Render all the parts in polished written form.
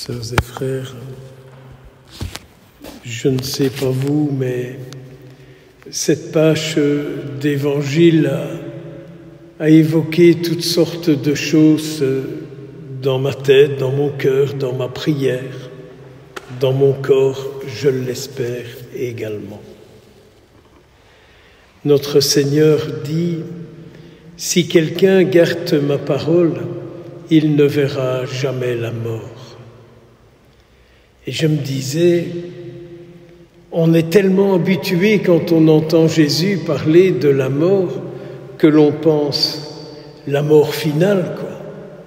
Sœurs et frères, je ne sais pas vous, mais cette page d'évangile a évoqué toutes sortes de choses dans ma tête, dans mon cœur, dans ma prière, dans mon corps, je l'espère également. Notre Seigneur dit « Si quelqu'un garde ma parole, il ne verra jamais la mort. » Et je me disais, on est tellement habitué quand on entend Jésus parler de la mort que l'on pense la mort finale,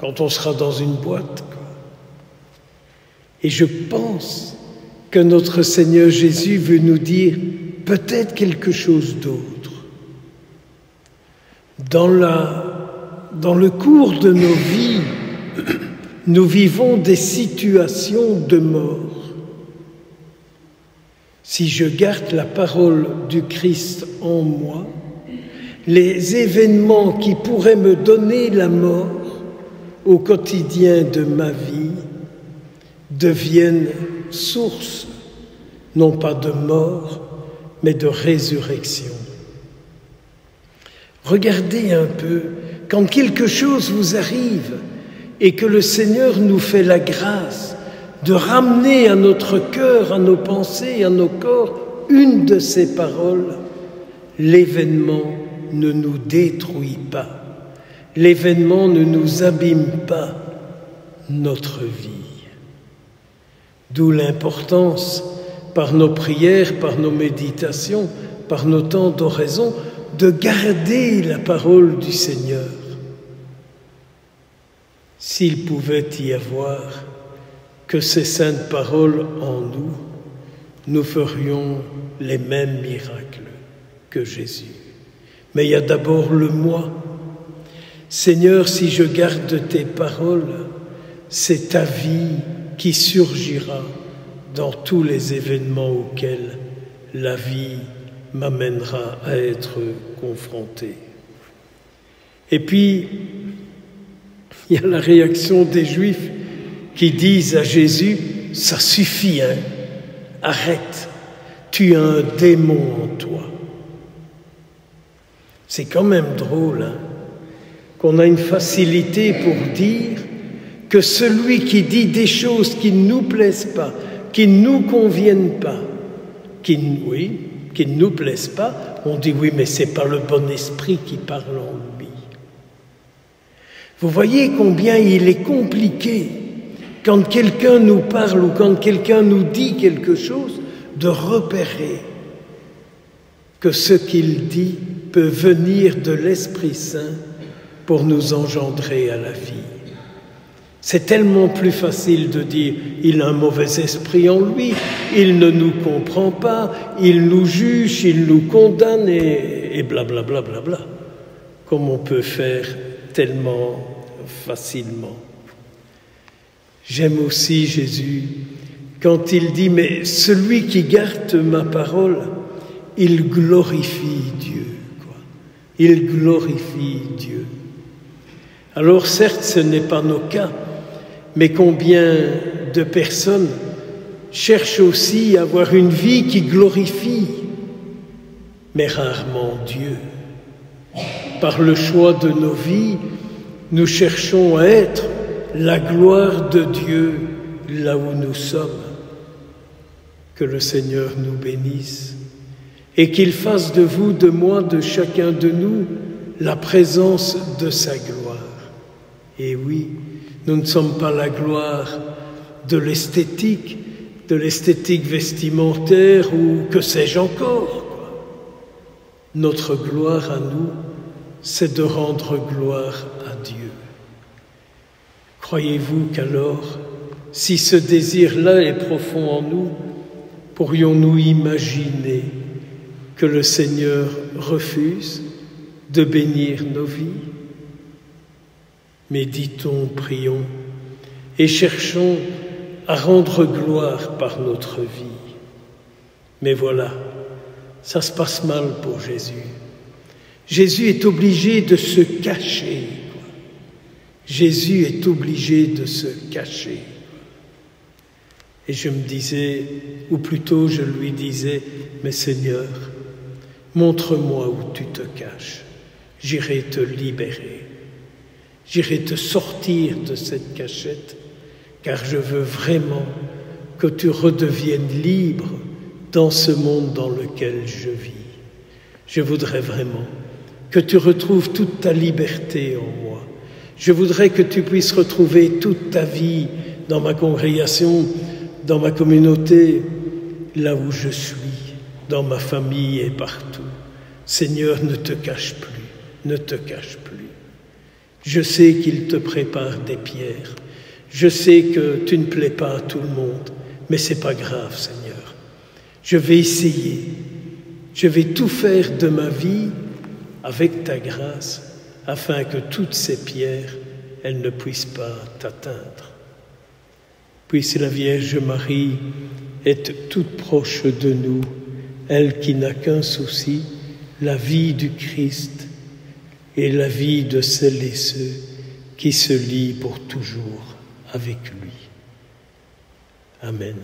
quand on sera dans une boîte. Et je pense que notre Seigneur Jésus veut nous dire peut-être quelque chose d'autre. Dans le cours de nos vies, nous vivons des situations de mort. Si je garde la parole du Christ en moi, les événements qui pourraient me donner la mort au quotidien de ma vie deviennent source, non pas de mort, mais de résurrection. Regardez un peu, quand quelque chose vous arrive et que le Seigneur nous fait la grâce de ramener à notre cœur, à nos pensées, à nos corps, une de ces paroles, l'événement ne nous détruit pas, l'événement ne nous abîme pas notre vie. D'où l'importance, par nos prières, par nos méditations, par nos temps d'oraison, de garder la parole du Seigneur. S'il pouvait y avoir que ces saintes paroles en nous, nous ferions les mêmes miracles que Jésus. Mais il y a d'abord le moi. Seigneur, si je garde tes paroles, c'est ta vie qui surgira dans tous les événements auxquels la vie m'amènera à être confronté. Et puis, il y a la réaction des Juifs qui disent à Jésus « Ça suffit, hein, arrête, tu as un démon en toi. » C'est quand même drôle qu'on a une facilité pour dire que celui qui dit des choses qui ne nous plaisent pas, qui ne nous conviennent pas, qui ne nous plaisent pas, on dit oui, mais c'est pas le bon esprit qui parle en lui. Vous voyez combien il est compliqué, quand quelqu'un nous parle ou quand quelqu'un nous dit quelque chose, de repérer que ce qu'il dit peut venir de l'Esprit Saint pour nous engendrer à la vie. C'est tellement plus facile de dire « il a un mauvais esprit en lui, il ne nous comprend pas, il nous juge, il nous condamne et blablabla, bla, bla, bla, comme on peut faire tellement facilement. » J'aime aussi Jésus quand il dit « mais celui qui garde ma parole, il glorifie Dieu. » Il glorifie Dieu. Alors certes, ce n'est pas nos cas, mais combien de personnes cherchent aussi à avoir une vie qui glorifie, mais rarement Dieu. Par le choix de nos vies, nous cherchons à être la gloire de Dieu là où nous sommes. Que le Seigneur nous bénisse et qu'il fasse de vous, de moi, de chacun de nous, la présence de sa gloire. Et oui, nous ne sommes pas la gloire de l'esthétique vestimentaire ou que sais-je encore. Notre gloire à nous, c'est de rendre gloire à Dieu. Croyez-vous qu'alors, si ce désir-là est profond en nous, pourrions-nous imaginer que le Seigneur refuse de bénir nos vies? Méditons, prions et cherchons à rendre gloire par notre vie. Mais voilà, ça se passe mal pour Jésus. Jésus est obligé de se cacher. Jésus est obligé de se cacher. Et je me disais, ou plutôt je lui disais, mais Seigneur, montre-moi où tu te caches. J'irai te libérer. J'irai te sortir de cette cachette, car je veux vraiment que tu redeviennes libre dans ce monde dans lequel je vis. Je voudrais vraiment que tu retrouves toute ta liberté en moi. Je voudrais que tu puisses retrouver toute ta vie dans ma congrégation, dans ma communauté, là où je suis, dans ma famille et partout. Seigneur, ne te cache plus, ne te cache plus. Je sais qu'il te prépare des pierres. Je sais que tu ne plais pas à tout le monde, mais c'est pas grave, Seigneur. Je vais essayer. Je vais tout faire de ma vie avec ta grâce, afin que toutes ces pierres, elles ne puissent pas t'atteindre. Puisse la Vierge Marie être toute proche de nous, elle qui n'a qu'un souci, la vie du Christ et la vie de celles et ceux qui se lient pour toujours avec lui. Amen.